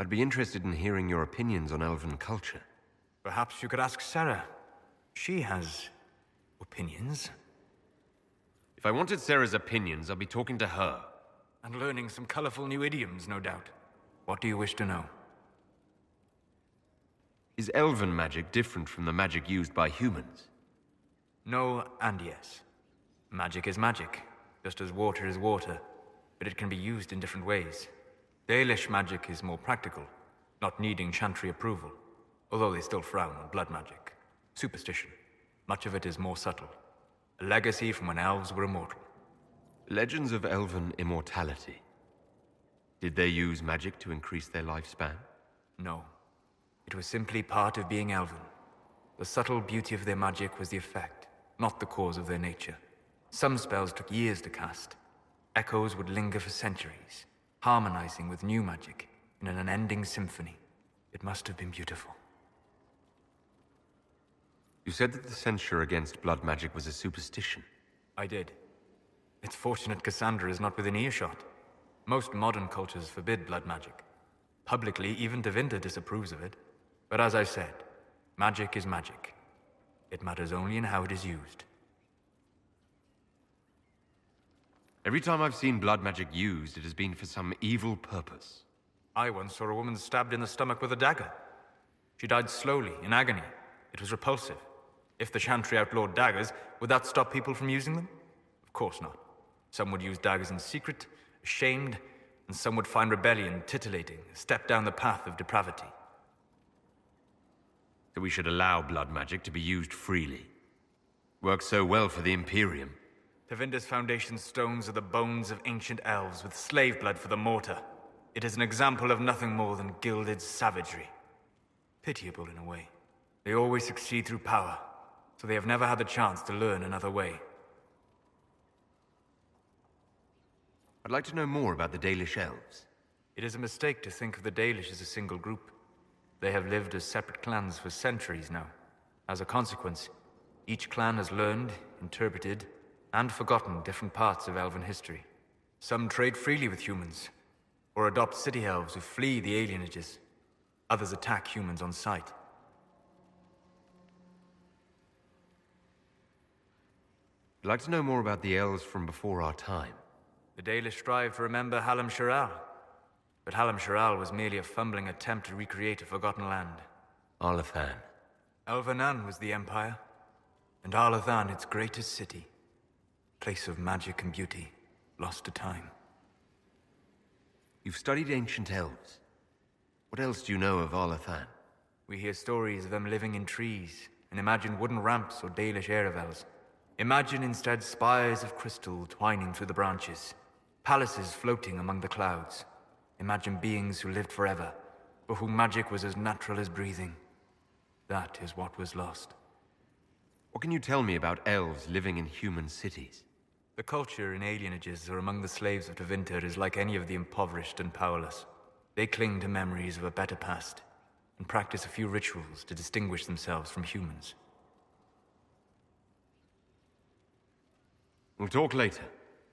I'd be interested in hearing your opinions on elven culture. Perhaps you could ask Sarah. She has opinions. If I wanted Sarah's opinions, I'd be talking to her. And learning some colorful new idioms, no doubt. What do you wish to know? Is elven magic different from the magic used by humans? No and yes. Magic is magic, just as water is water, but it can be used in different ways. Dalish magic is more practical, not needing chantry approval, although they still frown on blood magic. Superstition. Much of it is more subtle. A legacy from when elves were immortal. Legends of elven immortality. Did they use magic to increase their lifespan? No. It was simply part of being elven. The subtle beauty of their magic was the effect, not the cause of their nature. Some spells took years to cast. Echoes would linger for centuries, harmonizing with new magic in an unending symphony. It must have been beautiful. You said that the censure against blood magic was a superstition. I did. It's fortunate Cassandra is not within earshot. Most modern cultures forbid blood magic. Publicly, even Tevinter disapproves of it. But as I said, magic is magic. It matters only in how it is used. Every time I've seen blood magic used, it has been for some evil purpose. I once saw a woman stabbed in the stomach with a dagger. She died slowly, in agony. It was repulsive. If the Chantry outlawed daggers, would that stop people from using them? Of course not. Some would use daggers in secret, ashamed, and some would find rebellion titillating, a step down the path of depravity. So we should allow blood magic to be used freely. Works so well for the Imperium. Tevinter's foundation stones are the bones of ancient elves with slave blood for the mortar. It is an example of nothing more than gilded savagery. Pitiable in a way. They always succeed through power, so they have never had the chance to learn another way. I'd like to know more about the Dalish elves. It is a mistake to think of the Dalish as a single group. They have lived as separate clans for centuries now. As a consequence, each clan has learned, interpreted, and forgotten different parts of elven history. Some trade freely with humans, or adopt city elves who flee the alienages. Others attack humans on sight. I'd like to know more about the elves from before our time. The Dalish strive to remember Hallam Shiral, but Hallam Shiral was merely a fumbling attempt to recreate a forgotten land. Arlathan. Elvenan was the empire, and Arlathan its greatest city. Place of magic and beauty, lost to time. You've studied ancient elves. What else do you know of Arlathan? We hear stories of them living in trees, and imagine wooden ramps or Dalish Erebels. Imagine instead spires of crystal twining through the branches, palaces floating among the clouds. Imagine beings who lived forever, for whom magic was as natural as breathing. That is what was lost. What can you tell me about elves living in human cities? The culture in alienages or among the slaves of Tevinter is like any of the impoverished and powerless. They cling to memories of a better past, and practice a few rituals to distinguish themselves from humans. We'll talk later.